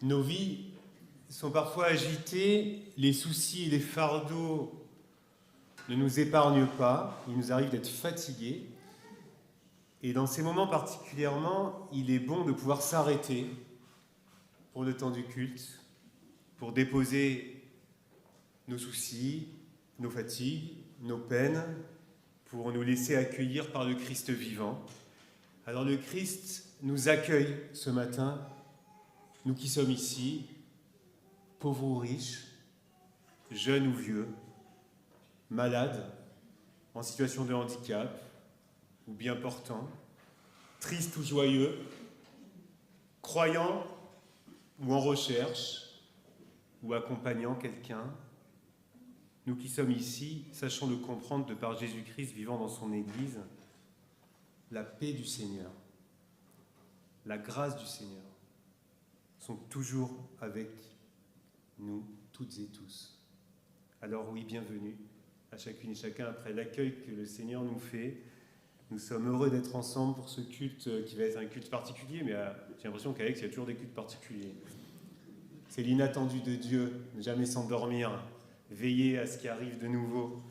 Nos vies sont parfois agitées, les soucis et les fardeaux ne nous épargnent pas, il nous arrive d'être fatigués. Et dans ces moments particulièrement, il est bon de pouvoir s'arrêter pour le temps du culte, pour déposer nos soucis, nos fatigues, nos peines, pour nous laisser accueillir par le Christ vivant. Alors le Christ nous accueille ce matin, nous qui sommes ici, pauvres ou riches, jeunes ou vieux, malades, en situation de handicap ou bien portants, tristes ou joyeux, croyants ou en recherche, ou accompagnant quelqu'un. Nous qui sommes ici, sachons le comprendre de par Jésus-Christ vivant dans son Église, la paix du Seigneur, la grâce du Seigneur sont toujours avec nous, toutes et tous. Alors oui, bienvenue à chacune et chacun après l'accueil que le Seigneur nous fait. Nous sommes heureux d'être ensemble pour ce culte qui va être un culte particulier, mais j'ai l'impression qu'à Aix, il y a toujours des cultes particuliers. C'est l'inattendu de Dieu, ne jamais s'endormir, veiller à ce qui arrive de nouveau.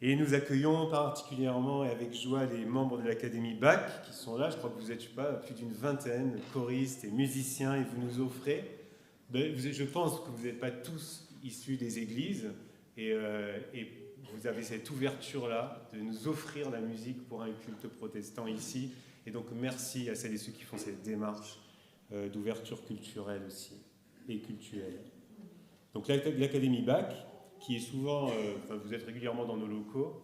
Et nous accueillons particulièrement et avec joie les membres de l'Académie BAC qui sont là. Je crois que vous êtes, je sais pas, plus d'une vingtaine de choristes et musiciens, et vous nous offrez. Je pense que vous n'êtes pas tous issus des églises, et vous avez cette ouverture-là de nous offrir la musique pour un culte protestant ici. Et donc merci à celles et ceux qui font cette démarche d'ouverture culturelle aussi, et cultuelle. Donc l'Académie BAC, qui est souvent, vous êtes régulièrement dans nos locaux,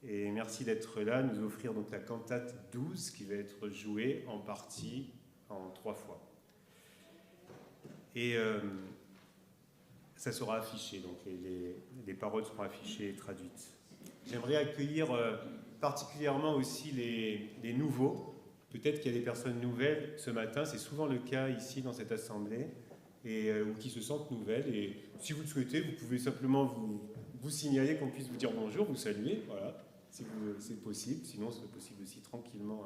et merci d'être là, nous offrir donc la cantate 12 qui va être jouée en partie en 3 fois. Et ça sera affiché, donc les paroles seront affichées et traduites. J'aimerais accueillir particulièrement aussi les nouveaux. Peut-être qu'il y a des personnes nouvelles ce matin, c'est souvent le cas ici dans cette assemblée, ou qui se sentent nouvelles. Et si vous le souhaitez, vous pouvez simplement vous signaler, qu'on puisse vous dire bonjour, vous saluer, voilà, si c'est possible. Sinon, c'est possible aussi tranquillement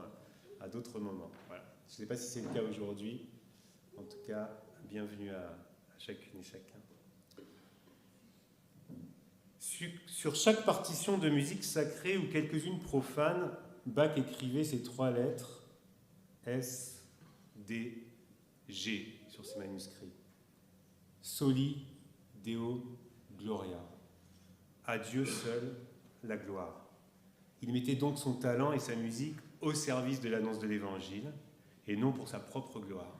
à d'autres moments. Voilà. Je ne sais pas si c'est le cas aujourd'hui. En tout cas, bienvenue à chacune et chacun. Sur chaque partition de musique sacrée ou quelques-unes profanes, Bach écrivait ces 3 lettres S, D, G sur ces manuscrits. Soli Deo Gloria. À Dieu seul la gloire. Il mettait donc son talent et sa musique au service de l'annonce de l'Évangile et non pour sa propre gloire.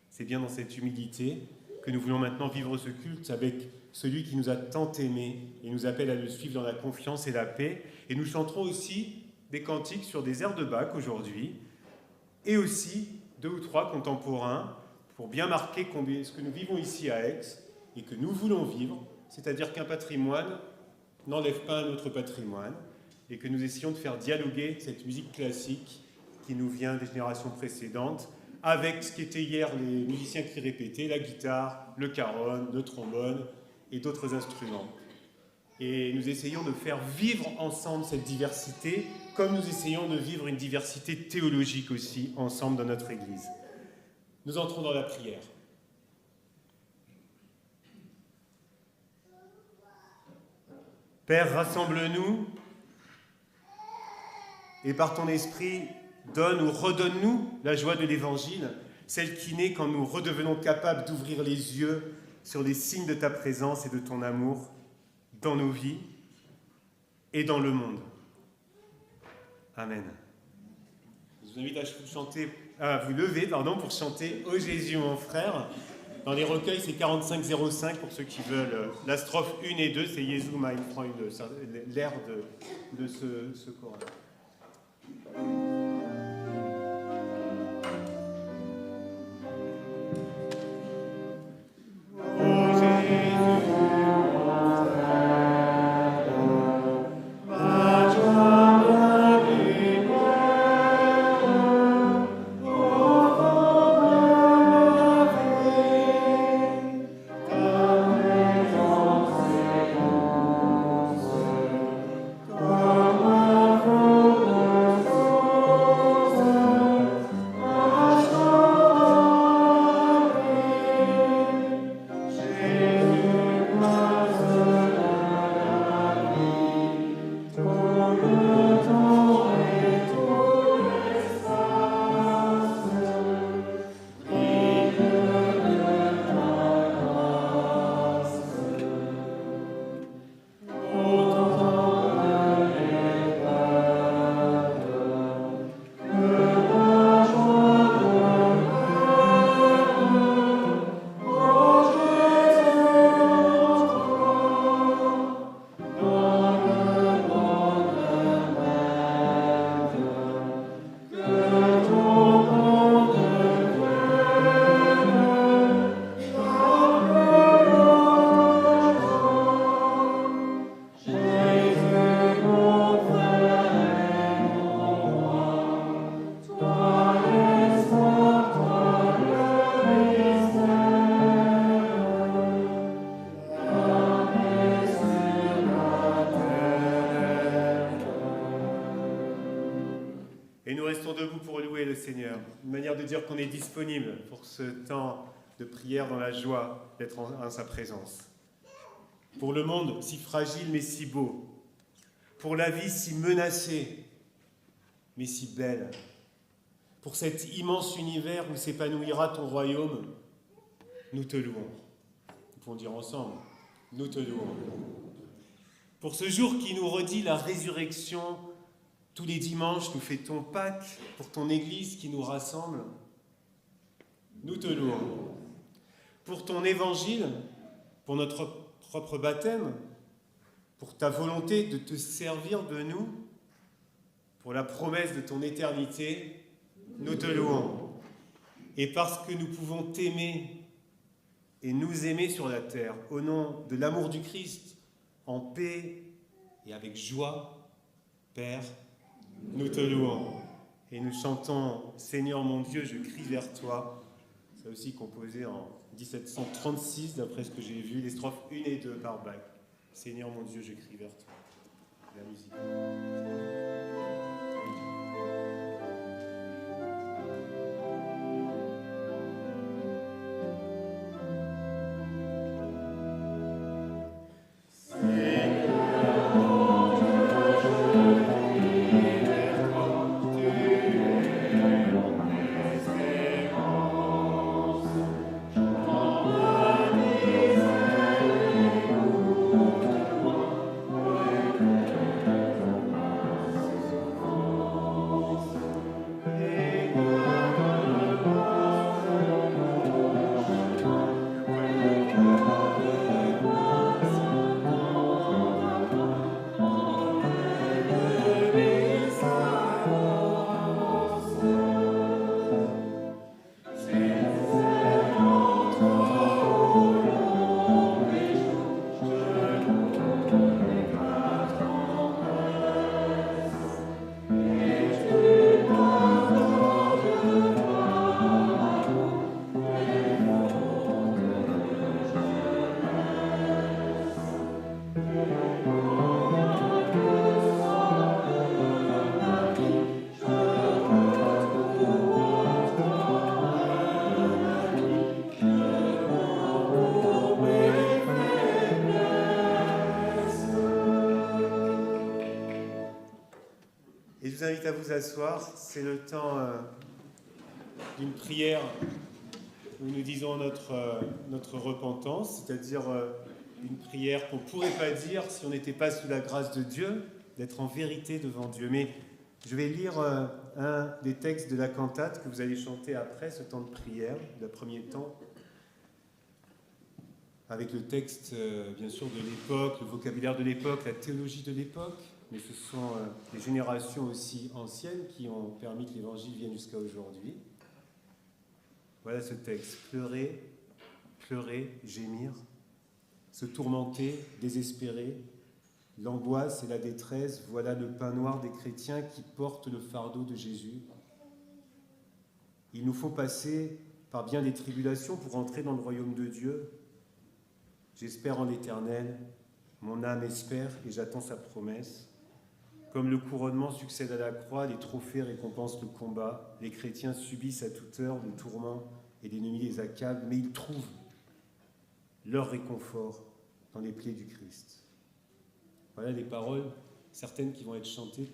C'est bien dans cette humilité que nous voulons maintenant vivre ce culte avec celui qui nous a tant aimés et nous appelle à le suivre dans la confiance et la paix. Et nous chanterons aussi des cantiques sur des airs de Bach aujourd'hui et aussi 2 ou 3 contemporains pour bien marquer ce que nous vivons ici à Aix et que nous voulons vivre, c'est-à-dire qu'un patrimoine n'enlève pas un autre patrimoine et que nous essayons de faire dialoguer cette musique classique qui nous vient des générations précédentes avec ce qu'étaient hier les musiciens qui répétaient, la guitare, le caronne, le trombone et d'autres instruments. Et nous essayons de faire vivre ensemble cette diversité, comme nous essayons de vivre une diversité théologique aussi ensemble dans notre Église. Nous entrons dans la prière. Père, rassemble-nous et par ton esprit, donne ou redonne-nous la joie de l'Évangile, celle qui naît quand nous redevenons capables d'ouvrir les yeux sur les signes de ta présence et de ton amour dans nos vies et dans le monde. Amen. Je vous invite à vous lever pour chanter « Ô Jésus, mon frère ». Dans les recueils, c'est 45-05 pour ceux qui veulent. La strophe 1 et 2, c'est « Jésus, mein Freund », l'air de ce choral. Oh louer le Seigneur, une manière de dire qu'on est disponible pour ce temps de prière dans la joie d'être en sa présence. Pour le monde si fragile mais si beau, pour la vie si menacée mais si belle, pour cet immense univers où s'épanouira ton royaume, nous te louons. Nous pouvons dire ensemble, nous te louons. Pour ce jour qui nous redit la résurrection, tous les dimanches nous fêtons Pâques, pour ton Église qui nous rassemble, nous te louons. Pour ton évangile, pour notre propre baptême, pour ta volonté de te servir de nous, pour la promesse de ton éternité, nous te louons. Et parce que nous pouvons t'aimer et nous aimer sur la terre, au nom de l'amour du Christ, en paix et avec joie, Père, nous te louons. Et nous chantons « Seigneur mon Dieu, je crie vers toi ». C'est aussi composé en 1736, d'après ce que j'ai vu, les strophes 1 et 2 par Bach. « Seigneur mon Dieu, je crie vers toi ». La musique. Je vous invite à vous asseoir. C'est le temps d'une prière où nous disons notre repentance, c'est-à-dire une prière qu'on ne pourrait pas dire si on n'était pas sous la grâce de Dieu, d'être en vérité devant Dieu. Mais je vais lire un des textes de la cantate que vous allez chanter après ce temps de prière, le premier temps, avec le texte, bien sûr, de l'époque, le vocabulaire de l'époque, la théologie de l'époque. Mais ce sont des générations aussi anciennes qui ont permis que l'Évangile vienne jusqu'à aujourd'hui. Voilà ce texte. Pleurer, pleurer, gémir, se tourmenter, désespérer, l'angoisse et la détresse, voilà le pain noir des chrétiens qui portent le fardeau de Jésus. Il nous faut passer par bien des tribulations pour entrer dans le royaume de Dieu. J'espère en l'Éternel, mon âme espère et j'attends sa promesse. Comme le couronnement succède à la croix, les trophées récompensent le combat. Les chrétiens subissent à toute heure le tourment et l'ennemi les accable, mais ils trouvent leur réconfort dans les plaies du Christ. Voilà les paroles, certaines qui vont être chantées.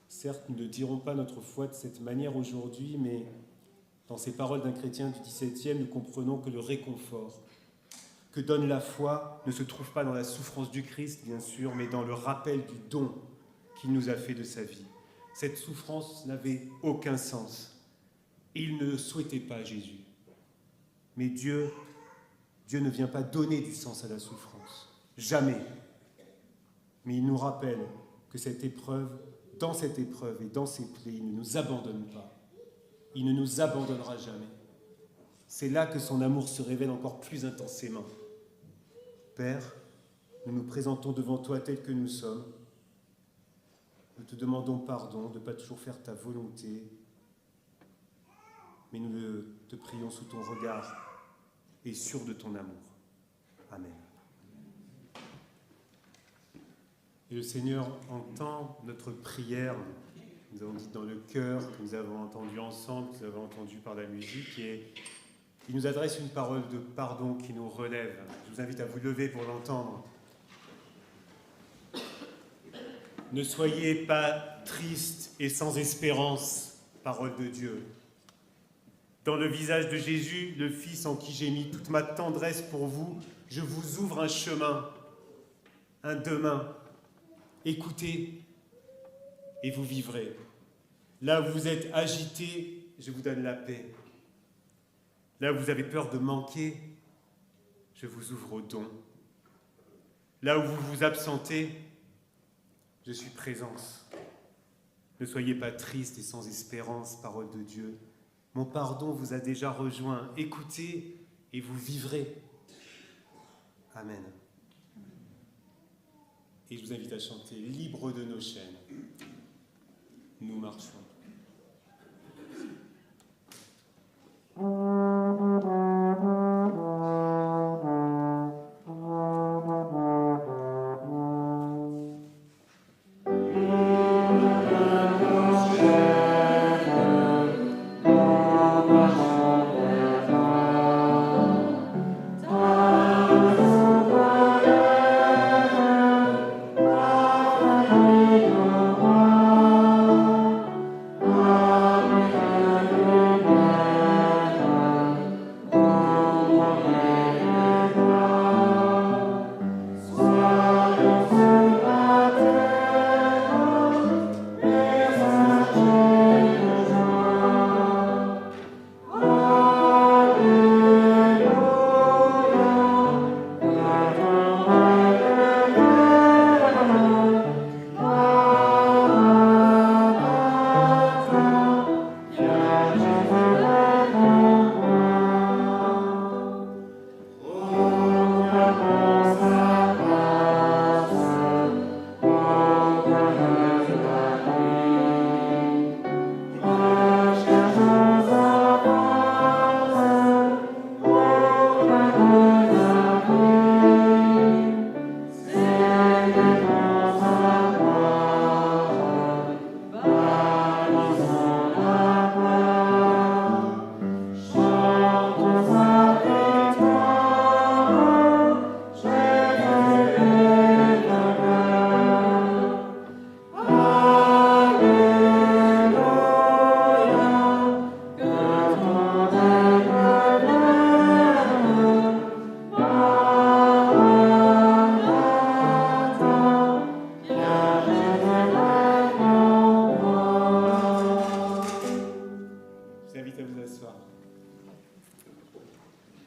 Certes, nous ne dirons pas notre foi de cette manière aujourd'hui, mais dans ces paroles d'un chrétien du XVIIe, nous comprenons que le réconfort que donne la foi ne se trouve pas dans la souffrance du Christ, bien sûr, mais dans le rappel du don qu'il nous a fait de sa vie. Cette souffrance n'avait aucun sens. Il ne souhaitait pas Jésus. Mais Dieu ne vient pas donner du sens à la souffrance. Jamais. Mais il nous rappelle que cette épreuve, dans cette épreuve et dans ses plaies, il ne nous abandonne pas. Il ne nous abandonnera jamais. C'est là que son amour se révèle encore plus intensément. Père, nous nous présentons devant toi tels que nous sommes. Nous te demandons pardon de ne pas toujours faire ta volonté, mais nous te prions sous ton regard et sûr de ton amour. Amen. Et le Seigneur entend notre prière, nous avons dit dans le chœur, que nous avons entendu ensemble, que nous avons entendu par la musique, et il nous adresse une parole de pardon qui nous relève. Je vous invite à vous lever pour l'entendre. Ne soyez pas tristes et sans espérance, parole de Dieu. Dans le visage de Jésus, le Fils en qui j'ai mis toute ma tendresse pour vous, je vous ouvre un chemin, un demain. Écoutez et vous vivrez. Là où vous êtes agités, je vous donne la paix. Là où vous avez peur de manquer, je vous ouvre au don. Là où vous vous absentez, je suis présence. Ne soyez pas tristes et sans espérance, parole de Dieu. Mon pardon vous a déjà rejoint. Écoutez et vous vivrez. Amen. Et je vous invite à chanter « Libre de nos chaînes ». Nous marchons.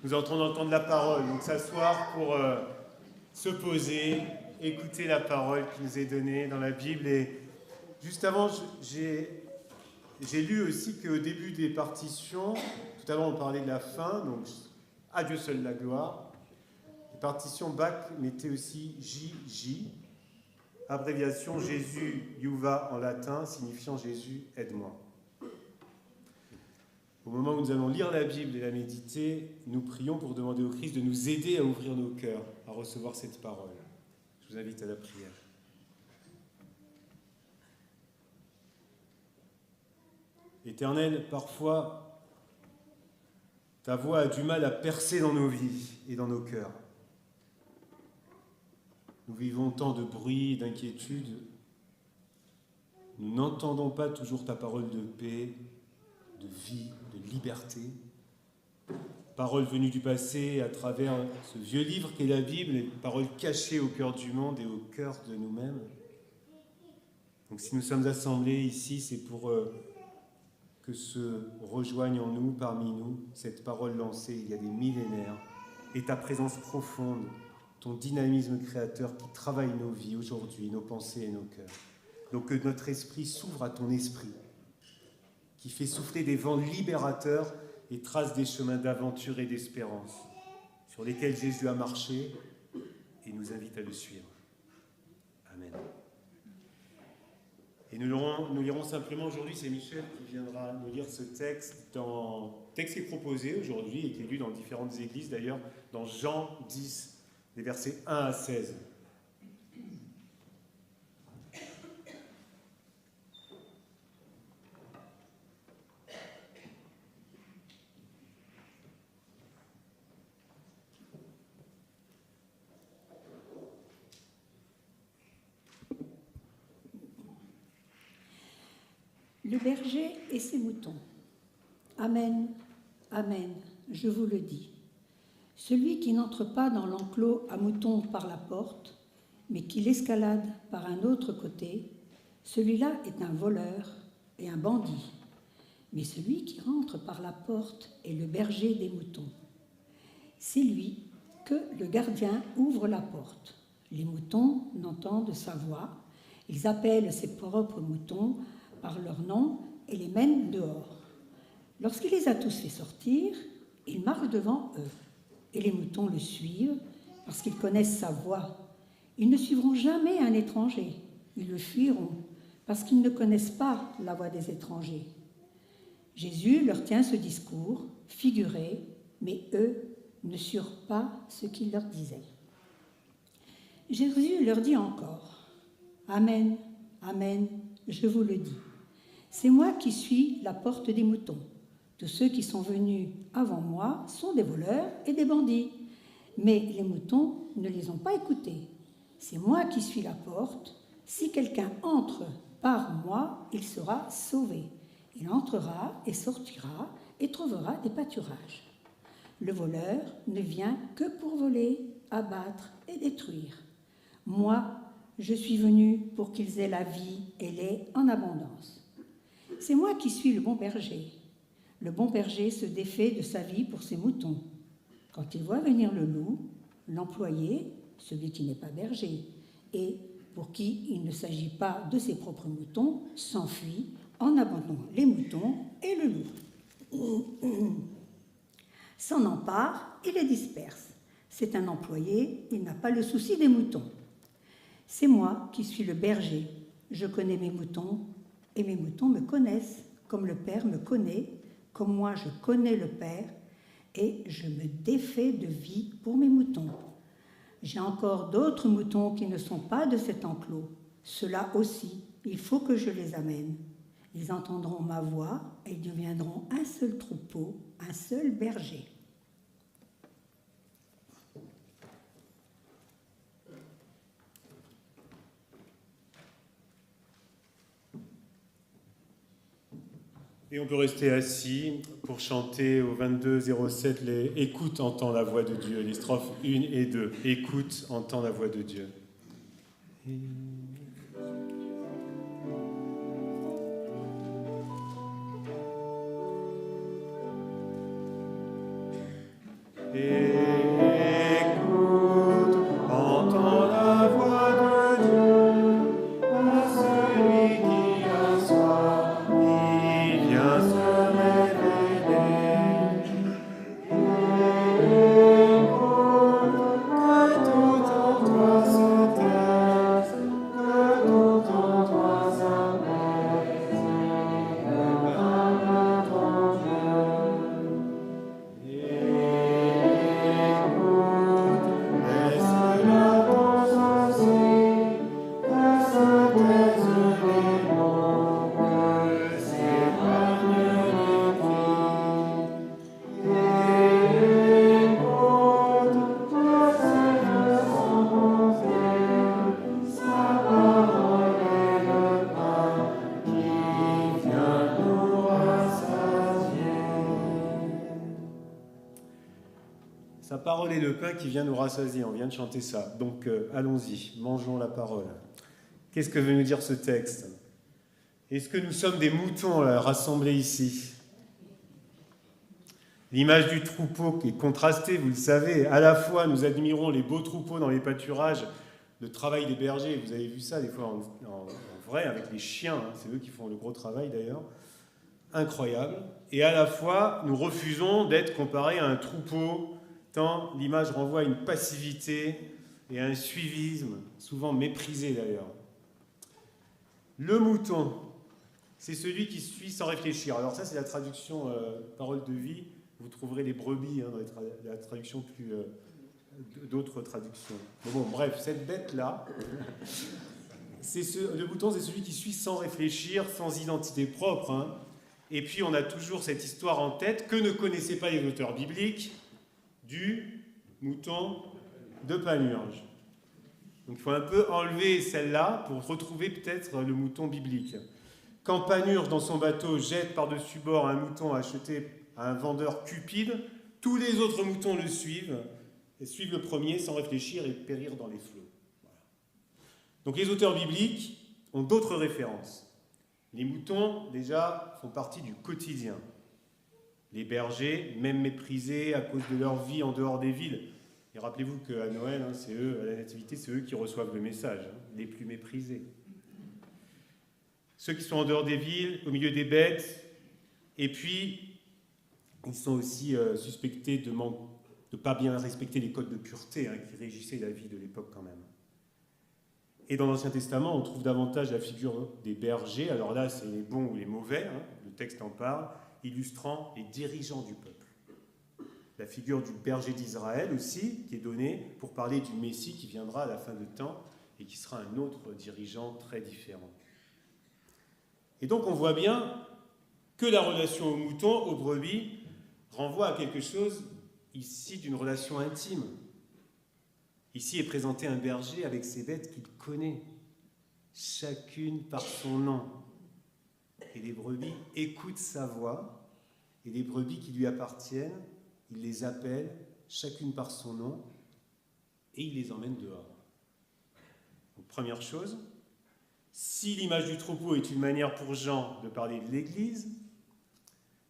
Nous entrons dans le temps de la parole, donc s'asseoir pour se poser, écouter la parole qui nous est donnée dans la Bible. Et juste avant, j'ai lu aussi qu'au début des partitions, tout à l'heure on parlait de la fin, donc à Dieu seul la gloire. Les partitions Bach mettaient aussi JJ, abréviation Jésus Juva en latin, signifiant Jésus aide-moi. Au moment où nous allons lire la Bible et la méditer, nous prions pour demander au Christ de nous aider à ouvrir nos cœurs, à recevoir cette parole. Je vous invite à la prière. Éternel, parfois, ta voix a du mal à percer dans nos vies et dans nos cœurs. Nous vivons tant de bruit, d'inquiétude. Nous n'entendons pas toujours ta parole de paix, de vie, de liberté. Parole venue du passé à travers ce vieux livre qu'est la Bible, et paroles cachées au cœur du monde et au cœur de nous-mêmes. Donc si nous sommes assemblés ici, c'est pour que se rejoigne en nous, parmi nous, cette parole lancée il y a des millénaires, et ta présence profonde, ton dynamisme créateur qui travaille nos vies aujourd'hui, nos pensées et nos cœurs. Donc que notre esprit s'ouvre à ton esprit, qui fait souffler des vents libérateurs et trace des chemins d'aventure et d'espérance, sur lesquels Jésus a marché et nous invite à le suivre. Amen. Et nous lirons simplement aujourd'hui, c'est Michel qui viendra nous lire ce texte, texte qui est proposé aujourd'hui et qui est lu dans différentes églises d'ailleurs, dans Jean 10, les versets 1 à 16. Le berger et ses moutons. Amen, amen, je vous le dis. Celui qui n'entre pas dans l'enclos à moutons par la porte, mais qui l'escalade par un autre côté, celui-là est un voleur et un bandit. Mais celui qui rentre par la porte est le berger des moutons. C'est lui que le gardien ouvre la porte. Les moutons n'entendent sa voix. Ils appellent ses propres moutons par leur nom et les mènent dehors. Lorsqu'il les a tous fait sortir, il marche devant eux. Et les moutons le suivent parce qu'ils connaissent sa voix. Ils ne suivront jamais un étranger. Ils le fuiront parce qu'ils ne connaissent pas la voix des étrangers. Jésus leur tient ce discours figuré, mais eux ne surent pas ce qu'il leur disait. Jésus leur dit encore, « Amen, amen, je vous le dis. C'est moi qui suis la porte des moutons. Tous ceux qui sont venus avant moi sont des voleurs et des bandits. Mais les moutons ne les ont pas écoutés. C'est moi qui suis la porte. Si quelqu'un entre par moi, il sera sauvé. Il entrera et sortira et trouvera des pâturages. Le voleur ne vient que pour voler, abattre et détruire. Moi, je suis venu pour qu'ils aient la vie et l'aient en abondance. C'est moi qui suis le bon berger. Le bon berger se défait de sa vie pour ses moutons. Quand il voit venir le loup, l'employé, celui qui n'est pas berger, et pour qui il ne s'agit pas de ses propres moutons, s'enfuit en abandonnant les moutons et le loup. S'en empare et les disperse. C'est un employé, il n'a pas le souci des moutons. C'est moi qui suis le berger. Je connais mes moutons et mes moutons me connaissent, comme le Père me connaît, comme moi je connais le Père, et je me défais de vie pour mes moutons. J'ai encore d'autres moutons qui ne sont pas de cet enclos. Ceux-là aussi, il faut que je les amène. Ils entendront ma voix et ils deviendront un seul troupeau, un seul berger. Et on peut rester assis pour chanter au 22-07 les « Écoute, entends la voix de Dieu », les strophes 1 et 2. « Écoute, entends la voix de Dieu ». Sa parole est le pain qui vient nous rassasier. On vient de chanter ça. Donc allons-y, mangeons la parole. Qu'est-ce que veut nous dire ce texte? Est-ce que nous sommes des moutons rassemblés ici? L'image du troupeau qui est contrastée, vous le savez. À la fois, nous admirons les beaux troupeaux dans les pâturages, le travail des bergers. Vous avez vu ça des fois en vrai avec les chiens. Hein. C'est eux qui font le gros travail d'ailleurs. Incroyable. Et à la fois, nous refusons d'être comparés à un troupeau, tant l'image renvoie à une passivité et à un suivisme, souvent méprisé d'ailleurs. Le mouton, c'est celui qui suit sans réfléchir. Alors ça, c'est la traduction parole de vie. Vous trouverez les brebis dans la traduction d'autres traductions. Bon, bref, cette bête-là, le mouton, c'est celui qui suit sans réfléchir, sans identité propre. Hein. Et puis, on a toujours cette histoire en tête que ne connaissaient pas les auteurs bibliques du mouton de Panurge. Donc, il faut un peu enlever celle-là pour retrouver peut-être le mouton biblique. Quand Panurge, dans son bateau, jette par-dessus bord un mouton acheté à un vendeur cupide, tous les autres moutons le suivent, et suivent le premier sans réfléchir et périr dans les flots. Voilà. Donc les auteurs bibliques ont d'autres références. Les moutons, déjà, font partie du quotidien. Les bergers, même méprisés à cause de leur vie en dehors des villes. Et rappelez-vous qu'à Noël, c'est eux, à la Nativité, c'est eux qui reçoivent le message, les plus méprisés. Ceux qui sont en dehors des villes, au milieu des bêtes, et puis ils sont aussi suspectés de ne pas bien respecter les codes de pureté qui régissaient la vie de l'époque quand même. Et dans l'Ancien Testament, on trouve davantage la figure des bergers, alors là c'est les bons ou les mauvais, le texte en parle, illustrant les dirigeants du peuple. La figure du berger d'Israël aussi, qui est donnée pour parler du Messie qui viendra à la fin du temps et qui sera un autre dirigeant très différent. Et donc on voit bien que la relation aux moutons, aux brebis, renvoie à quelque chose ici d'une relation intime. Ici est présenté un berger avec ses bêtes qu'il connaît, chacune par son nom. Et les brebis écoutent sa voix, et les brebis qui lui appartiennent, il les appelle, chacune par son nom, et il les emmène dehors. Donc, première chose, si l'image du troupeau est une manière pour Jean de parler de l'Église,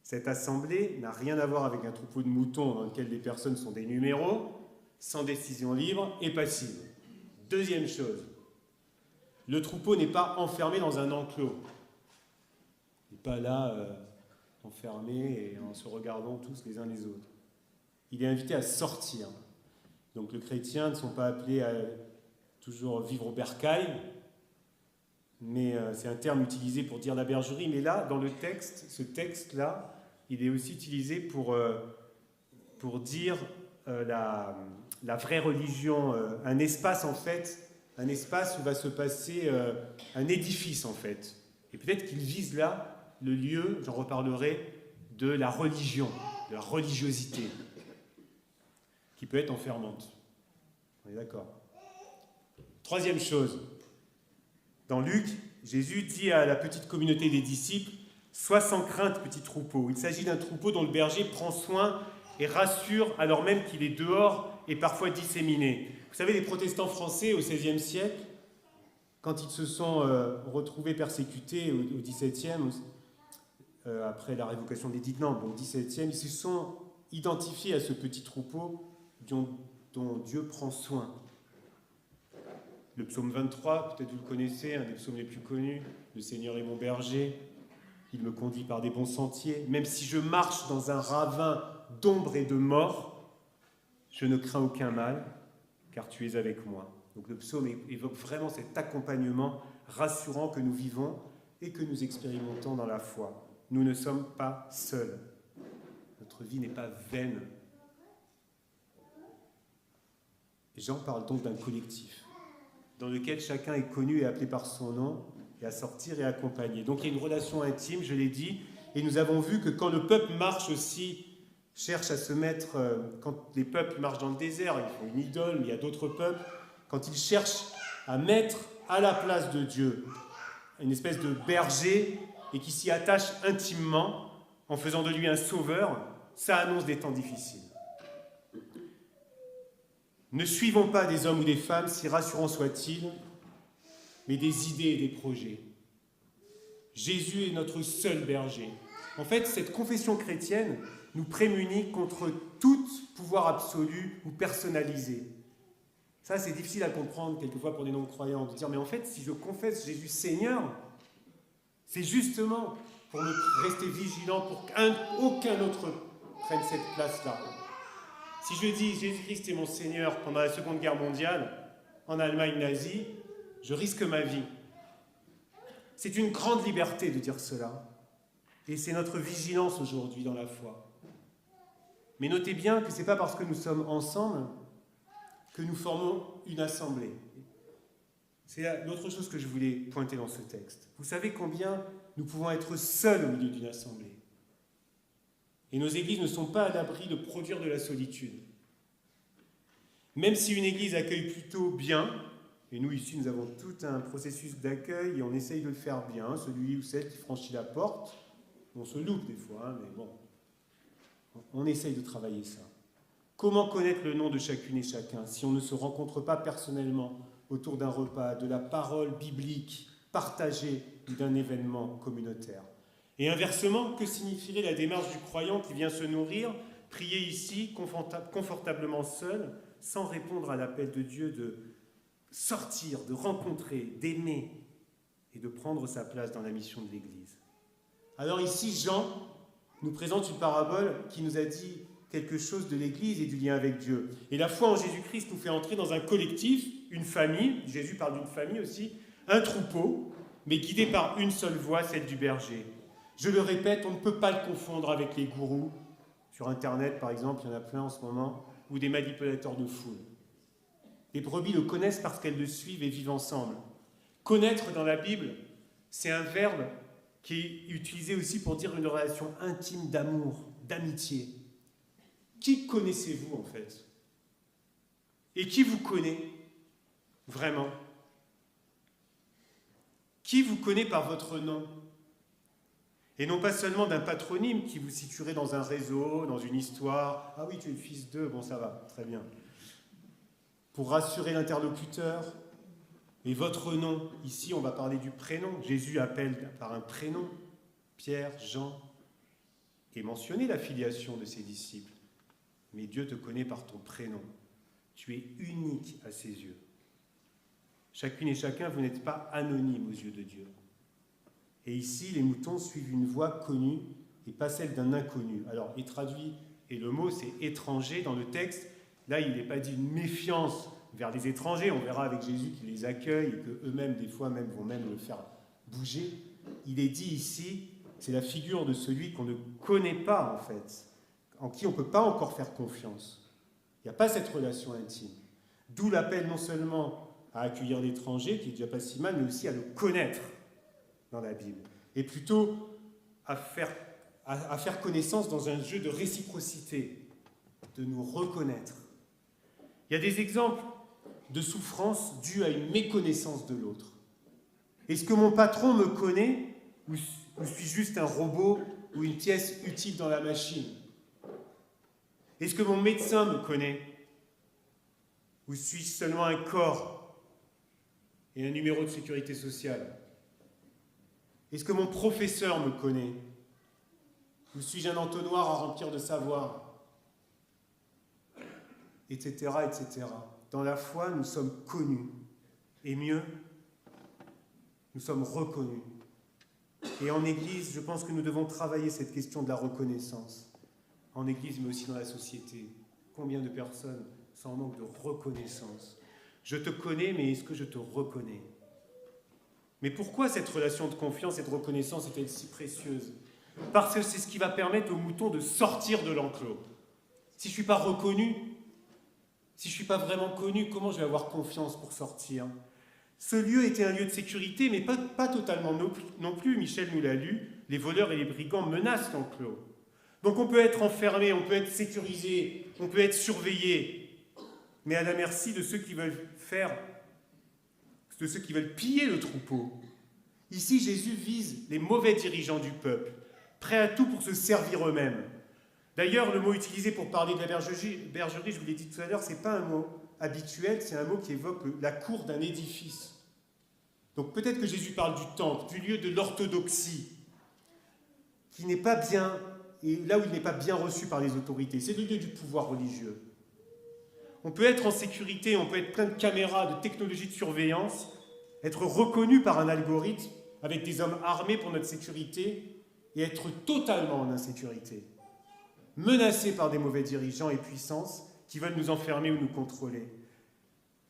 cette assemblée n'a rien à voir avec un troupeau de moutons dans lequel les personnes sont des numéros, sans décision libre et passive. Deuxième chose, le troupeau n'est pas enfermé dans un enclos. Il n'est pas là, enfermé et en se regardant tous les uns les autres. Il est invité à sortir. Donc les chrétiens ne sont pas appelés à toujours vivre au bercail, mais c'est un terme utilisé pour dire la bergerie. Mais là, dans le texte, ce texte-là, il est aussi utilisé pour dire la vraie religion, un espace en fait, un espace où va se passer un édifice en fait. Et peut-être qu'il vise là le lieu, j'en reparlerai, de la religion, de la religiosité, qui peut être enfermante. On est d'accord. Troisième chose, dans Luc, Jésus dit à la petite communauté des disciples, « Sois sans crainte, petit troupeau. » Il s'agit d'un troupeau dont le berger prend soin et rassure alors même qu'il est dehors et parfois disséminé. Vous savez, les protestants français au XVIe siècle, quand ils se sont retrouvés persécutés au XVIIe, après la révocation de l'édit de Nantes, donc XVIIe, ils se sont identifiés à ce petit troupeau dont Dieu prend soin. Le psaume 23, peut-être vous le connaissez, un des psaumes les plus connus, « Le Seigneur est mon berger, il me conduit par des bons sentiers. Même si je marche dans un ravin d'ombre et de mort, je ne crains aucun mal, car tu es avec moi. » Donc le psaume évoque vraiment cet accompagnement rassurant que nous vivons et que nous expérimentons dans la foi. Nous ne sommes pas seuls. Notre vie n'est pas vaine. Jean parle donc d'un collectif dans lequel chacun est connu et appelé par son nom et à sortir et accompagner. Donc il y a une relation intime, je l'ai dit, et nous avons vu que quand le peuple marche aussi, cherche à se mettre, quand les peuples marchent dans le désert, ils font une idole, mais il y a d'autres peuples, quand ils cherchent à mettre à la place de Dieu une espèce de berger et qui s'y attache intimement en faisant de lui un sauveur, ça annonce des temps difficiles. Ne suivons pas des hommes ou des femmes, si rassurants soient-ils, mais des idées et des projets. Jésus est notre seul berger. En fait, cette confession chrétienne nous prémunit contre tout pouvoir absolu ou personnalisé. Ça, c'est difficile à comprendre quelquefois pour des non-croyants, de dire, mais en fait, si je confesse Jésus Seigneur, c'est justement pour rester vigilant, pour qu'aucun autre prenne cette place-là. Si je dis Jésus-Christ est mon Seigneur pendant la Seconde Guerre mondiale, en Allemagne nazie, je risque ma vie. C'est une grande liberté de dire cela. Et c'est notre vigilance aujourd'hui dans la foi. Mais notez bien que ce n'est pas parce que nous sommes ensemble que nous formons une assemblée. C'est l'autre chose que je voulais pointer dans ce texte. Vous savez combien nous pouvons être seuls au milieu d'une assemblée. Et nos églises ne sont pas à l'abri de produire de la solitude. Même si une église accueille plutôt bien, Et nous, ici, nous avons tout un processus d'accueil et on essaye de le faire bien. Celui ou celle qui franchit la porte, on se loupe des fois, hein, mais bon, on essaye de travailler ça. Comment connaître le nom de chacune et chacun si on ne se rencontre pas personnellement autour d'un repas, de la parole biblique partagée ou d'un événement communautaire? Et inversement, que signifierait la démarche du croyant qui vient se nourrir, prier ici, confortablement seul, sans répondre à l'appel de Dieu de sortir, de rencontrer, d'aimer et de prendre sa place dans la mission de l'Église? Alors ici, Jean nous présente une parabole qui nous a dit quelque chose de l'Église et du lien avec Dieu. Et la foi en Jésus-Christ nous fait entrer dans un collectif, une famille, Jésus parle d'une famille aussi, un troupeau, mais guidé par une seule voix, celle du berger. Je le répète, on ne peut pas le confondre avec les gourous. Sur Internet, par exemple, il y en a plein en ce moment, ou des manipulateurs de foule. Les brebis le connaissent parce qu'elles le suivent et vivent ensemble. Connaître dans la Bible, c'est un verbe qui est utilisé aussi pour dire une relation intime d'amour, d'amitié. Qui connaissez-vous en fait? Et qui vous connaît vraiment? Qui vous connaît par votre nom? Et non pas seulement d'un patronyme qui vous situerait dans un réseau, dans une histoire. Ah oui, tu es le fils d'eux, bon ça va, très bien. Pour rassurer l'interlocuteur, et votre nom, ici on va parler du prénom. Jésus appelle par un prénom, Pierre, Jean, et mentionner la filiation de ses disciples. Mais Dieu te connaît par ton prénom. Tu es unique à ses yeux. Chacune et chacun, vous n'êtes pas anonyme aux yeux de Dieu. Et ici, les moutons suivent une voix connue et pas celle d'un inconnu. Alors, est traduit, et le mot c'est étranger dans le texte. Là, il n'est pas dit une méfiance vers les étrangers. On verra avec Jésus qui les accueille et qu'eux-mêmes, des fois, même, vont même le faire bouger. Il est dit ici, c'est la figure de celui qu'on ne connaît pas, en fait, en qui on ne peut pas encore faire confiance. Il n'y a pas cette relation intime. D'où l'appel non seulement à accueillir l'étranger, qui est déjà pas si mal, mais aussi à le connaître dans la Bible. Et plutôt à faire connaissance dans un jeu de réciprocité, de nous reconnaître. Il y a des exemples de souffrance dues à une méconnaissance de l'autre. Est-ce que mon patron me connaît ou suis-je juste un robot ou une pièce utile dans la machine? Est-ce que mon médecin me connaît ou suis-je seulement un corps et un numéro de sécurité sociale? Est-ce que mon professeur me connaît ou suis-je un entonnoir à remplir de savoir? Etc., etc. Dans la foi, nous sommes connus. Et mieux, nous sommes reconnus. Et en Église, je pense que nous devons travailler cette question de la reconnaissance. En Église, mais aussi dans la société. Combien de personnes sont en manque de reconnaissance? Je te connais, mais est-ce que je te reconnais? Mais pourquoi cette relation de confiance et de reconnaissance est-elle si précieuse? Parce que c'est ce qui va permettre aux moutons de sortir de l'enclos. Si je ne suis pas reconnu, si je ne suis pas vraiment connu, comment je vais avoir confiance pour sortir? Ce lieu était un lieu de sécurité, mais pas totalement non plus. Michel nous l'a lu, les voleurs et les brigands menacent l'enclos. Donc on peut être enfermé, on peut être sécurisé, on peut être surveillé, mais à la merci de ceux qui veulent piller le troupeau. Ici, Jésus vise les mauvais dirigeants du peuple, prêts à tout pour se servir eux-mêmes. D'ailleurs, le mot utilisé pour parler de la bergerie, je vous l'ai dit tout à l'heure, ce n'est pas un mot habituel, c'est un mot qui évoque la cour d'un édifice. Donc peut-être que Jésus parle du temple, du lieu de l'orthodoxie, qui n'est pas bien, et là où il n'est pas bien reçu par les autorités. C'est le lieu du pouvoir religieux. On peut être en sécurité, on peut être plein de caméras, de technologies de surveillance, être reconnu par un algorithme avec des hommes armés pour notre sécurité et être totalement en insécurité, menacé par des mauvais dirigeants et puissances qui veulent nous enfermer ou nous contrôler.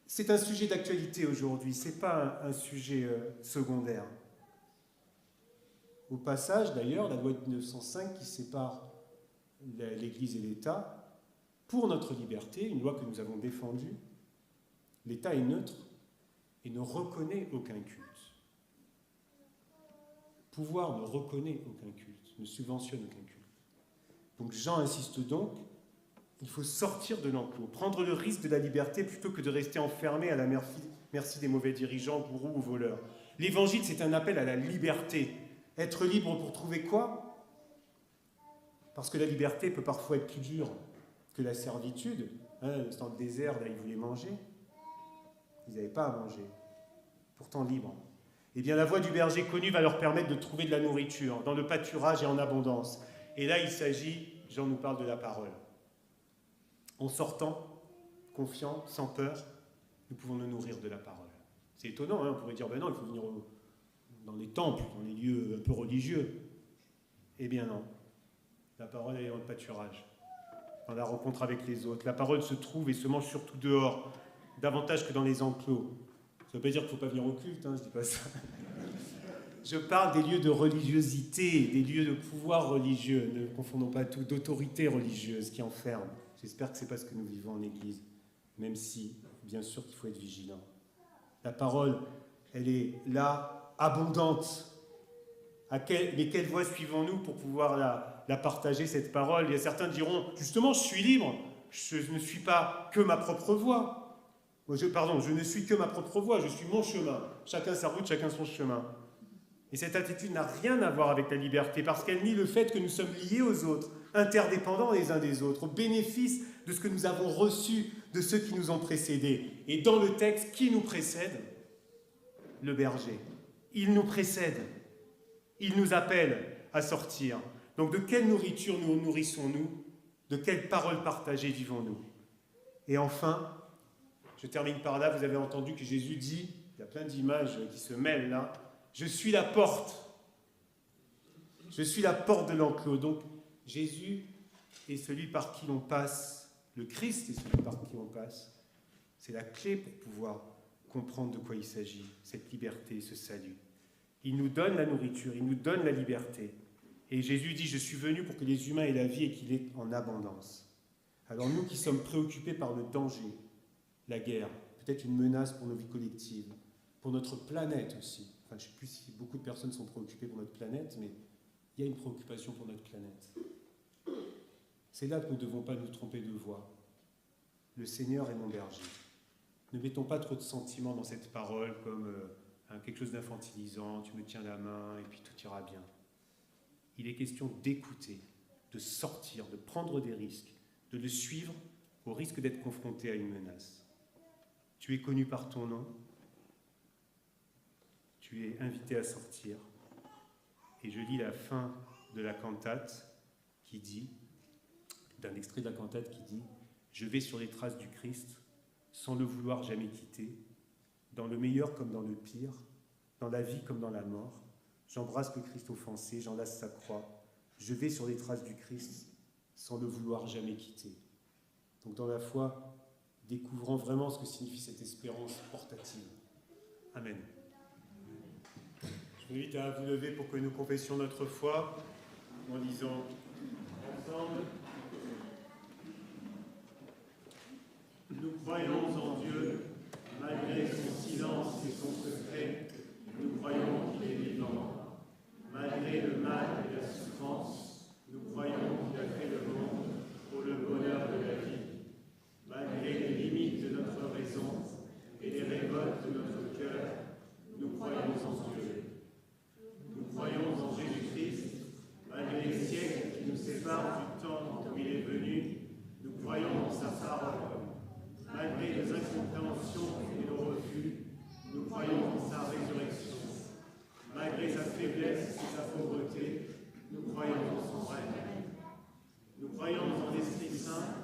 C'est un sujet d'actualité aujourd'hui, ce n'est pas un sujet secondaire. Au passage, d'ailleurs, la loi de 1905 qui sépare l'Église et l'État, pour notre liberté, une loi que nous avons défendue, l'État est neutre et ne reconnaît aucun culte. Le pouvoir ne reconnaît aucun culte, ne subventionne aucun culte. Donc Jean insiste donc, il faut sortir de l'enclos, prendre le risque de la liberté plutôt que de rester enfermé à la Merci des mauvais dirigeants, gourous ou voleurs. L'évangile, c'est un appel à la liberté. Être libre pour trouver quoi? Parce que la liberté peut parfois être plus dure que la servitude. Dans le désert, là, ils voulaient manger. Ils n'avaient pas à manger. Pourtant libres. Eh bien, la voie du berger connu va leur permettre de trouver de la nourriture, dans le pâturage et en abondance. Et là, il s'agit, Jean nous parle de la parole. En sortant, confiant, sans peur, nous pouvons nous nourrir de la parole. C'est étonnant, on pourrait dire, ben non, il faut venir dans les temples, dans les lieux un peu religieux. Eh bien non. La parole, elle est dans le pâturage, dans la rencontre avec les autres. La parole se trouve et se mange surtout dehors, davantage que dans les enclos. Ça ne veut pas dire qu'il ne faut pas venir au culte, je ne dis pas ça. Je parle des lieux de religiosité, des lieux de pouvoir religieux, ne confondons pas tout, d'autorité religieuse qui enferment. J'espère que ce n'est pas ce que nous vivons en Église, même si, bien sûr, qu'il faut être vigilant. La parole, elle est là, abondante. Mais quelle voie suivons-nous pour pouvoir la partager, cette parole? Il y a certains qui diront, justement, je suis libre, je ne suis pas que ma propre voie. Je ne suis que ma propre voie, je suis mon chemin. Chacun sa route, chacun son chemin. Et cette attitude n'a rien à voir avec la liberté, parce qu'elle nie le fait que nous sommes liés aux autres, interdépendants les uns des autres, au bénéfice de ce que nous avons reçu de ceux qui nous ont précédés. Et dans le texte, qui nous précède? Le berger. Il nous précède. Il nous appelle à sortir. Donc de quelle nourriture nous nourrissons-nous? De quelles paroles partagées vivons-nous? Et enfin, je termine par là, vous avez entendu que Jésus dit, il y a plein d'images qui se mêlent là, je suis la porte. Je suis la porte de l'enclos. Donc Jésus est celui par qui l'on passe, le Christ est celui par qui on passe. C'est la clé pour pouvoir comprendre de quoi il s'agit, cette liberté, ce salut. Il nous donne la nourriture, il nous donne la liberté. Et Jésus dit, je suis venu pour que les humains aient la vie et qu'il est en abondance. Alors nous qui sommes préoccupés par le danger, la guerre, peut-être une menace pour nos vies collectives, pour notre planète aussi. Enfin, je ne sais plus si beaucoup de personnes sont préoccupées pour notre planète, mais il y a une préoccupation pour notre planète. C'est là que nous ne devons pas nous tromper de voie. Le Seigneur est mon berger. Ne mettons pas trop de sentiments dans cette parole comme quelque chose d'infantilisant, tu me tiens la main et puis tout ira bien. Il est question d'écouter, de sortir, de prendre des risques, de le suivre au risque d'être confronté à une menace. Tu es connu par ton nom, tu es invité à sortir. Et je lis la fin de la cantate qui dit, d'un extrait de la cantate qui dit « Je vais sur les traces du Christ, sans le vouloir jamais quitter, dans le meilleur comme dans le pire, dans la vie comme dans la mort. J'embrasse le Christ offensé, j'enlace sa croix. Je vais sur les traces du Christ, sans le vouloir jamais quitter. » Donc dans la foi, découvrons vraiment ce que signifie cette espérance portative. Amen. Je vous invite à vous lever pour que nous confessions notre foi en disant ensemble. Nous croyons en Dieu, malgré son silence et son secret. Nous croyons qu'il est vivant. Malgré le mal et la souffrance, nous croyons qu'il a fait le monde pour le bonheur de la vie. Malgré les limites de notre raison et les révoltes de notre cœur, nous croyons en Dieu. Nous croyons en Jésus-Christ, malgré les siècles qui nous séparent du temps où il est venu. Nous croyons en sa parole. Malgré nos incompréhensions et nos refus, nous croyons en sa résurrection. Malgré sa faiblesse et sa pauvreté, nous croyons en son règne. Nous croyons en l'Esprit Saint.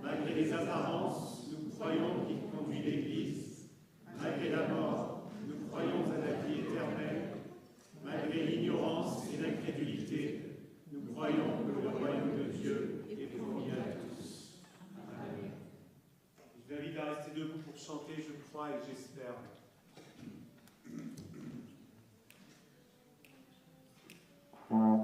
Malgré les apparences, nous croyons qu'il conduit l'Église. Malgré la mort, nous croyons à la vie éternelle. Malgré l'ignorance et l'incrédulité, nous croyons que le royaume de Dieu est promis à tous. Amen. Je vous invite à rester debout pour chanter « Je crois et j'espère ». Oh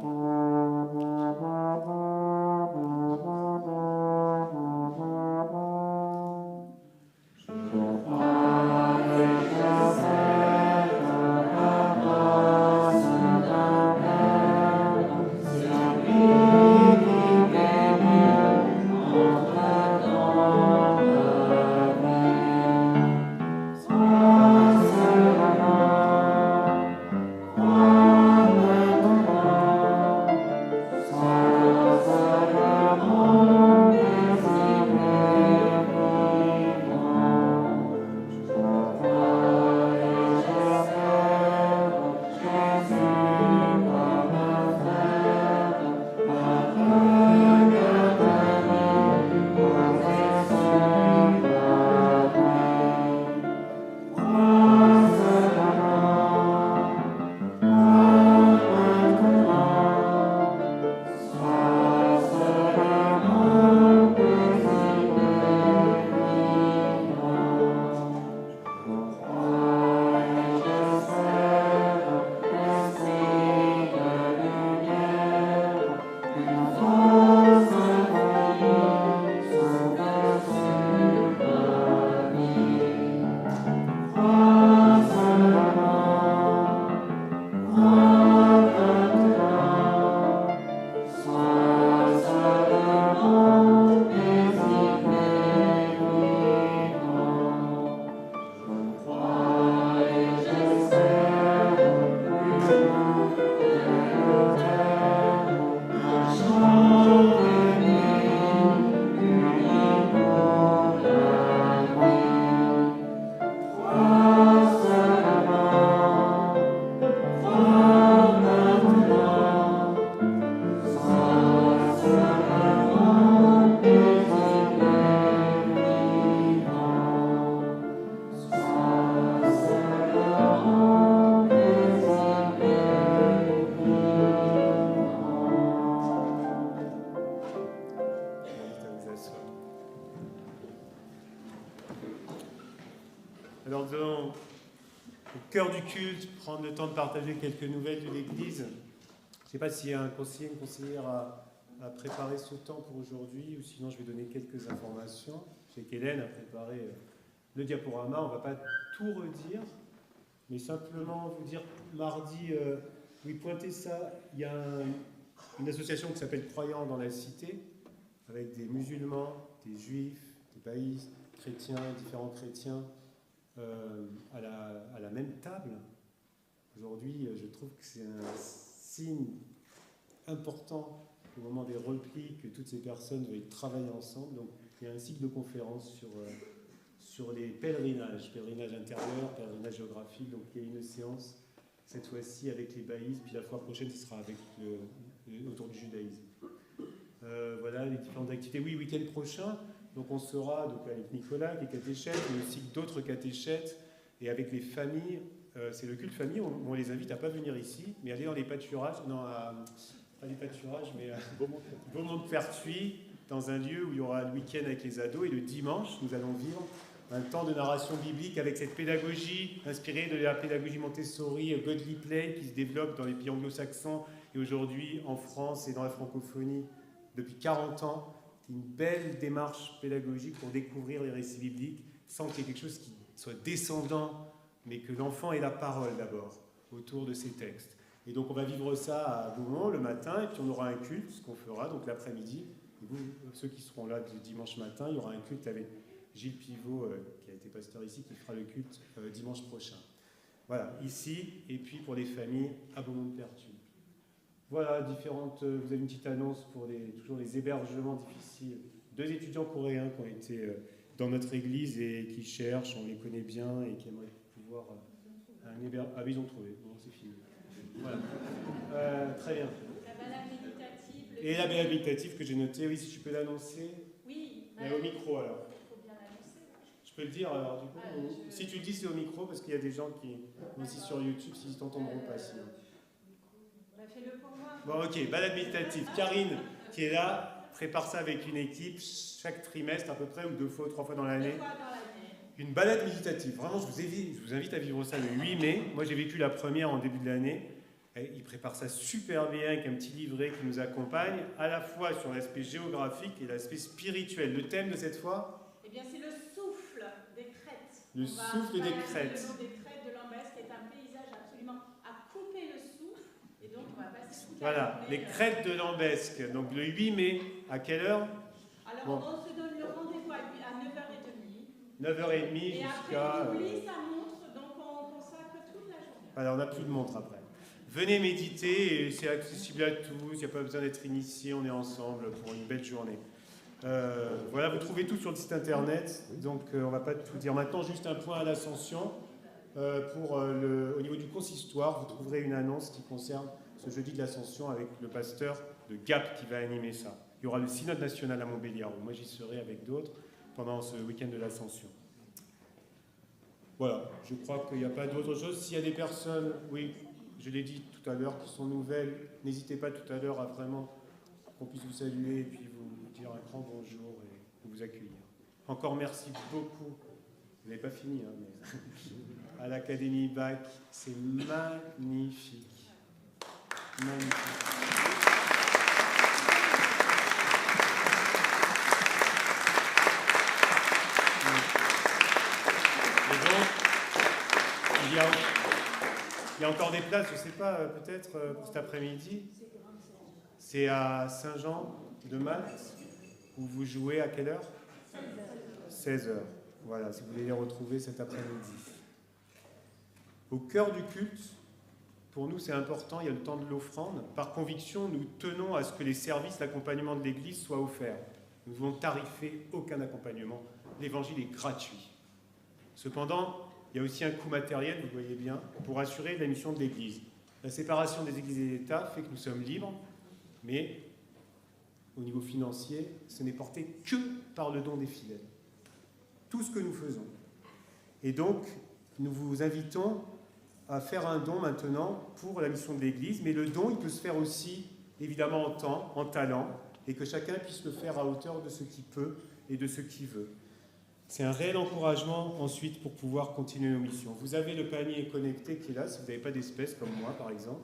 Alors nous allons, au cœur du culte, prendre le temps de partager quelques nouvelles de l'Église. Je ne sais pas s'il y a un conseiller, une conseillère à préparer ce temps pour aujourd'hui, ou sinon je vais donner quelques informations. Je sais qu'Hélène a préparé le diaporama, on ne va pas tout redire, mais simplement vous dire, mardi, oui, pointez ça, il y a une association qui s'appelle Croyants dans la Cité, avec des musulmans, des juifs, des baïs, chrétiens, différents chrétiens, à la même table. Aujourd'hui, je trouve que c'est un signe important au moment des replis que toutes ces personnes veuillent travailler ensemble. Donc, il y a un cycle de conférences sur les pèlerinages intérieurs, pèlerinages géographiques. Donc, il y a une séance cette fois-ci avec les baïs, puis la fois prochaine, ce sera avec autour du judaïsme. Voilà les différentes activités. Oui, week-end prochain, donc on sera donc avec Nicolas qui est catéchète, mais aussi d'autres catéchètes, et avec les familles. C'est le culte famille, on les invite à ne pas venir ici, mais aller dans les pâturages, pas les pâturages, mais à Beaumont-de-Pertuis, dans un lieu où il y aura le week-end avec les ados, et le dimanche, nous allons vivre un temps de narration biblique avec cette pédagogie inspirée de la pédagogie Montessori, Godly Play, qui se développe dans les pays anglo-saxons et aujourd'hui en France et dans la francophonie depuis 40 ans. Une belle démarche pédagogique pour découvrir les récits bibliques sans qu'il y ait quelque chose qui soit descendant, mais que l'enfant ait la parole d'abord autour de ces textes. Et donc on va vivre ça à Beaumont le matin, et puis on aura un culte, ce qu'on fera donc l'après-midi. Et vous, ceux qui seront là le dimanche matin, il y aura un culte avec Gilles Pivot, qui a été pasteur ici, qui fera le culte dimanche prochain. Voilà, ici, et puis pour les familles à Beaumont-de-Pertuis. Voilà, différentes. Vous avez une petite annonce pour toujours les hébergements difficiles. 2 étudiants coréens qui ont été dans notre église et qui cherchent, on les connaît bien, et qui aimeraient pouvoir un hébergement. Ah, mais ils ont trouvé, bon, c'est fini. Voilà. Très bien. La balade méditative. Et la balade méditative que j'ai notée, oui, si tu peux l'annoncer. Oui. Au micro alors. Il faut bien l'annoncer. Je peux le dire alors, du coup. Si tu le dis, c'est au micro, parce qu'il y a des gens qui aussi sur YouTube, s'ils t'entendront pas sinon. Fais-le pour moi. Bon, ok, balade méditative. Karine, qui est là, prépare ça avec une équipe chaque trimestre à peu près, ou 2 fois ou 3 fois dans l'année. 2 fois dans l'année. Une balade méditative. Vraiment, je vous invite à vivre ça le 8 mai. Moi, j'ai vécu la première en début de l'année. Ils préparent ça super bien avec un petit livret qui nous accompagne, à la fois sur l'aspect géographique et l'aspect spirituel. Le thème de cette fois ? Eh bien, c'est le souffle des crêtes. Le souffle des crêtes. Le nom des crêtes de Lambès, qui est un paysage absolument à couper le souffle. Et donc, on va passer toute la journée. Les crêtes de Lambesque. Donc, le 8 mai, à quelle heure ? Alors, bon. On se donne le rendez-vous à 9h30. 9h30 et jusqu'à... après, on oublie sa montre, donc on consacre toute la journée. Alors, on n'a plus de montre après. Venez méditer, et c'est accessible à tous, il n'y a pas besoin d'être initié, on est ensemble pour une belle journée. Voilà, vous trouvez tout sur le site internet, donc on ne va pas tout dire. Maintenant, juste un point à l'Ascension. Au niveau du consistoire, vous trouverez une annonce qui concerne ce jeudi de l'Ascension avec le pasteur de Gap qui va animer ça. Il y aura le synode national à Montbéliard, moi j'y serai avec d'autres pendant ce week-end de l'Ascension. Voilà, je crois qu'il n'y a pas d'autre chose. S'il y a des personnes, oui, je l'ai dit tout à l'heure, qui sont nouvelles, n'hésitez pas tout à l'heure à vraiment qu'on puisse vous saluer et puis vous dire un grand bonjour et vous accueillir. Encore merci beaucoup. Vous n'avez pas fini, hein, mais à l'Académie Bac, c'est magnifique. Magnifique. Et donc, il y a encore des places, je ne sais pas, peut-être pour cet après-midi. C'est à Saint-Jean-de-Malte, où vous jouez à quelle heure ? 16h. Voilà, si vous voulez les retrouver cet après-midi. Au cœur du culte, pour nous c'est important, il y a le temps de l'offrande. Par conviction, nous tenons à ce que les services d'accompagnement de l'Église soient offerts. Nous ne voulons tarifer aucun accompagnement. L'Évangile est gratuit. Cependant, il y a aussi un coût matériel, vous voyez bien, pour assurer la mission de l'Église. La séparation des Églises et de l'État fait que nous sommes libres, mais au niveau financier, ce n'est porté que par le don des fidèles. Tout ce que nous faisons. Et donc, nous vous invitons à faire un don maintenant pour la mission de l'Église, mais le don, il peut se faire aussi, évidemment, en temps, en talent, et que chacun puisse le faire à hauteur de ce qu'il peut et de ce qu'il veut. C'est un réel encouragement ensuite pour pouvoir continuer nos missions. Vous avez le panier connecté qui est là, si vous n'avez pas d'espèces comme moi par exemple,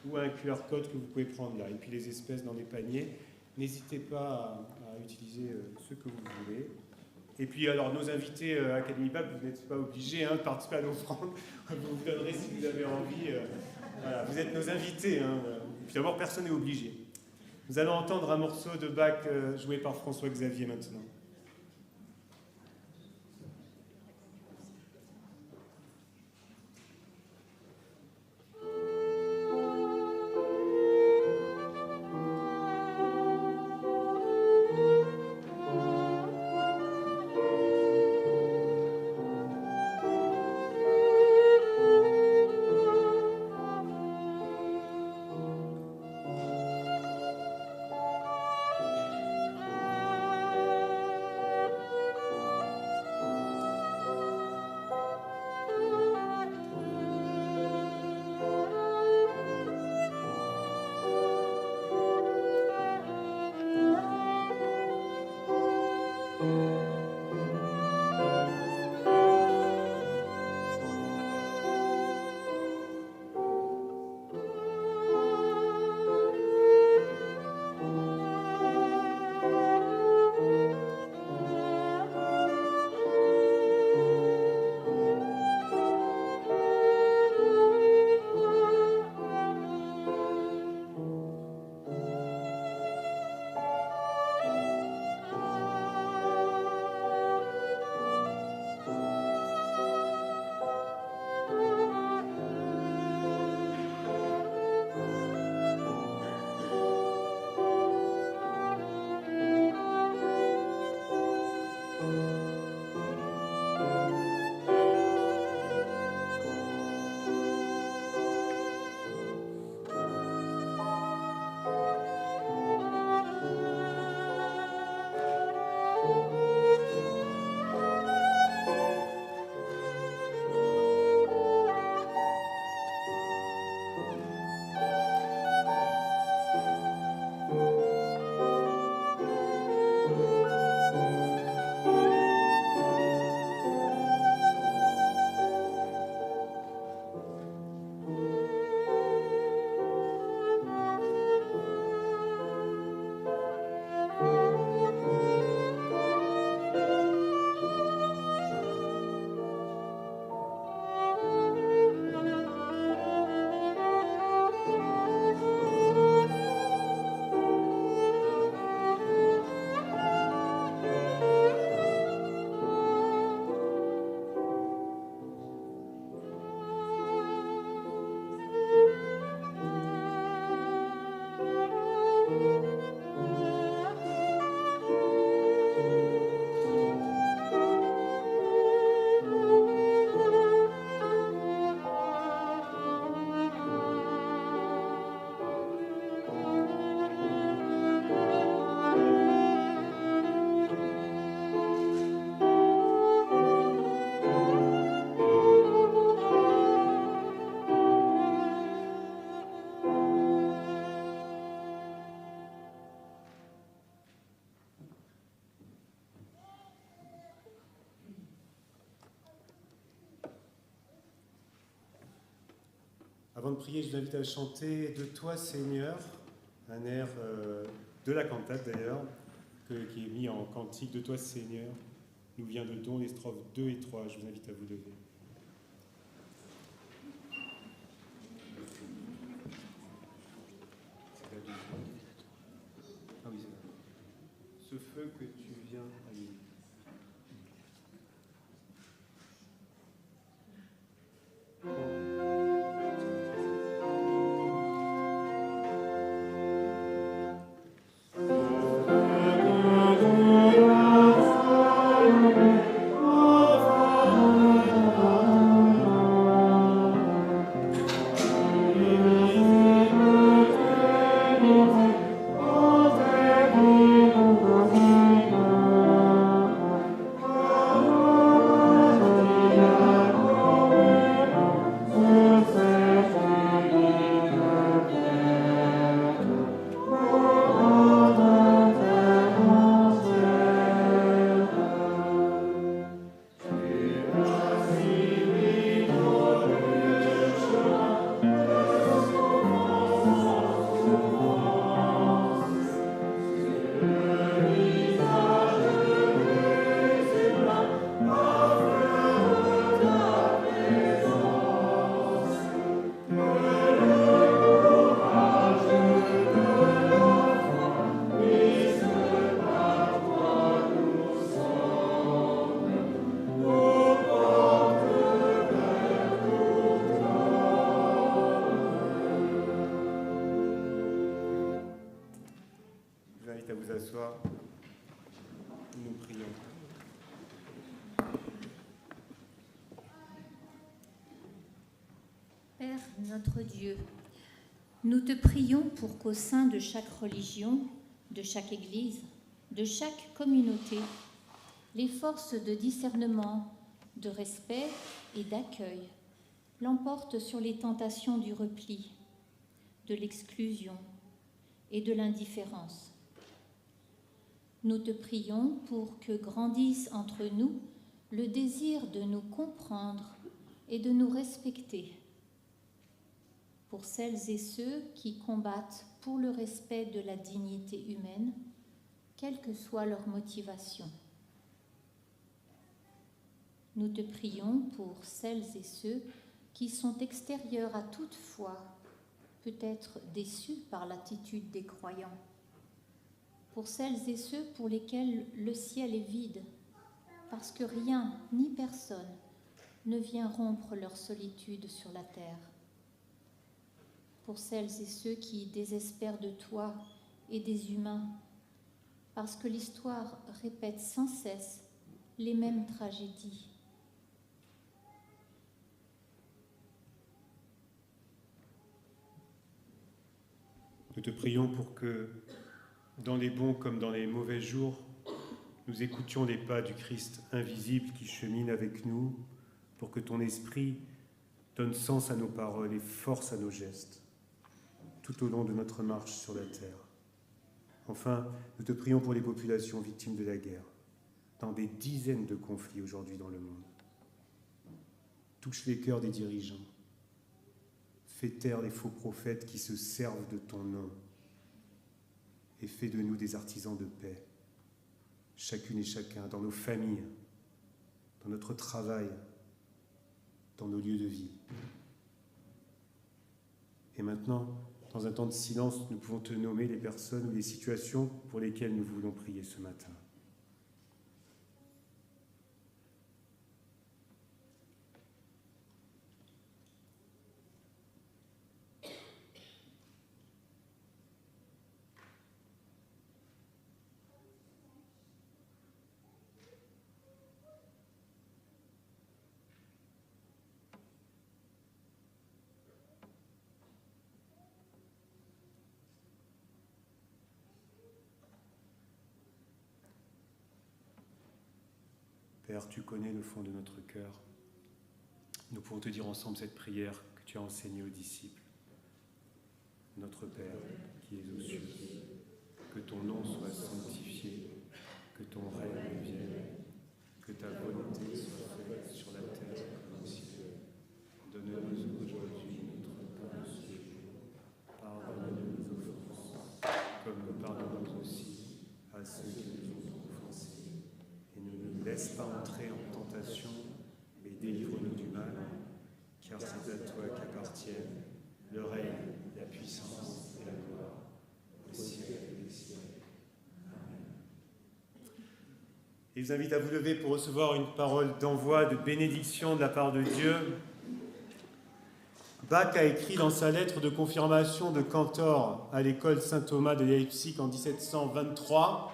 ou un QR code que vous pouvez prendre là. Et puis les espèces dans les paniers, n'hésitez pas à utiliser ce que vous voulez. Et puis alors nos invités Académie Pape, vous n'êtes pas obligés de participer à l'offrande, vous vous donnerez si vous avez envie. Voilà, vous êtes nos invités. Et puis d'abord, personne n'est obligé. Nous allons entendre un morceau de Bach joué par François Xavier maintenant. Avant de prier, je vous invite à chanter « De toi, Seigneur », un air de la cantate d'ailleurs, qui est mis en cantique « De toi, Seigneur », nous vient de don les strophes 2 et 3. Je vous invite à vous lever. Ah oui, c'est ça. Ce feu que tu viens allumer. asseoir. Nous prions. Père notre Dieu, nous te prions pour qu'au sein de chaque religion, de chaque Église, de chaque communauté, les forces de discernement, de respect et d'accueil l'emportent sur les tentations du repli, de l'exclusion et de l'indifférence. Nous te prions pour que grandisse entre nous le désir de nous comprendre et de nous respecter. Pour celles et ceux qui combattent pour le respect de la dignité humaine, quelle que soit leur motivation. Nous te prions pour celles et ceux qui sont extérieurs à toute foi, peut-être déçus par l'attitude des croyants. Pour celles et ceux pour lesquels le ciel est vide, parce que rien ni personne ne vient rompre leur solitude sur la terre. Pour celles et ceux qui désespèrent de toi et des humains, parce que l'histoire répète sans cesse les mêmes tragédies. Nous te prions pour que, dans les bons comme dans les mauvais jours, nous écoutions les pas du Christ invisible qui chemine avec nous, pour que ton esprit donne sens à nos paroles et force à nos gestes, tout au long de notre marche sur la terre. Enfin, nous te prions pour les populations victimes de la guerre, dans des dizaines de conflits aujourd'hui dans le monde. Touche les cœurs des dirigeants. Fais taire les faux prophètes qui se servent de ton nom et fais de nous des artisans de paix, chacune et chacun, dans nos familles, dans notre travail, dans nos lieux de vie. Et maintenant, dans un temps de silence, nous pouvons te nommer les personnes ou les situations pour lesquelles nous voulons prier ce matin. Père, tu connais le fond de notre cœur. Nous pouvons te dire ensemble cette prière que tu as enseignée aux disciples. Notre Père, qui es aux cieux, que ton nom soit sanctifié, que ton règne vienne, que ta volonté soit faite sur la terre comme au ciel. Donne-nous aujourd'hui notre pain de ce jour. Pardonne-nous nos offenses, comme nous pardonnons aussi à ceux qui nous ont offensés. Et ne nous laisse pas entrer en tentation, mais délivre-nous du mal, car c'est à toi qu'appartiennent le règne, la puissance et la gloire, au siècle des siècles. Amen. Et je vous invite à vous lever pour recevoir une parole d'envoi, de bénédiction de la part de Dieu. Bach a écrit dans sa lettre de confirmation de cantor à l'école Saint-Thomas de Leipzig en 1723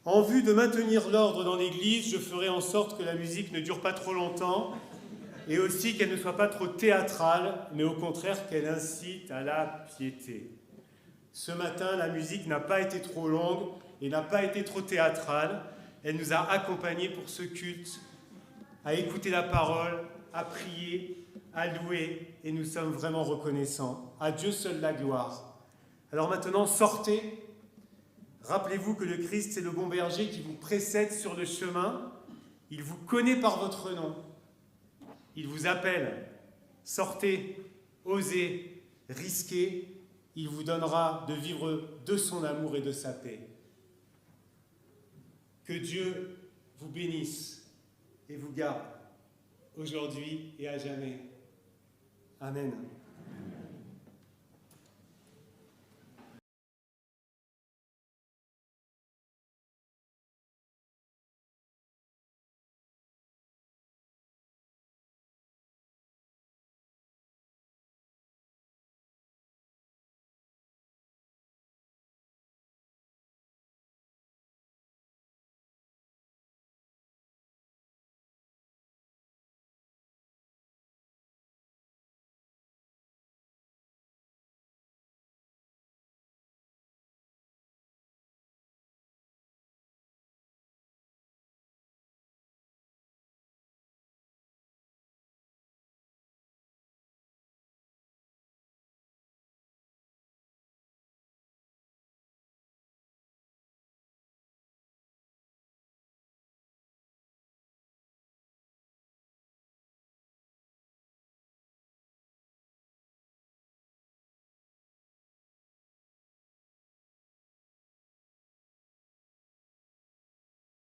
« En vue de maintenir l'ordre dans l'Église, je ferai en sorte que la musique ne dure pas trop longtemps et aussi qu'elle ne soit pas trop théâtrale, mais au contraire qu'elle incite à la piété. » Ce matin, la musique n'a pas été trop longue et n'a pas été trop théâtrale. Elle nous a accompagnés pour ce culte, à écouter la parole, à prier, à louer, et nous sommes vraiment reconnaissants. À Dieu seul la gloire. Alors maintenant, sortez. Rappelez-vous que le Christ, c'est le bon berger qui vous précède sur le chemin. Il vous connaît par votre nom. Il vous appelle. Sortez, osez, risquez. Il vous donnera de vivre de son amour et de sa paix. Que Dieu vous bénisse et vous garde aujourd'hui et à jamais. Amen.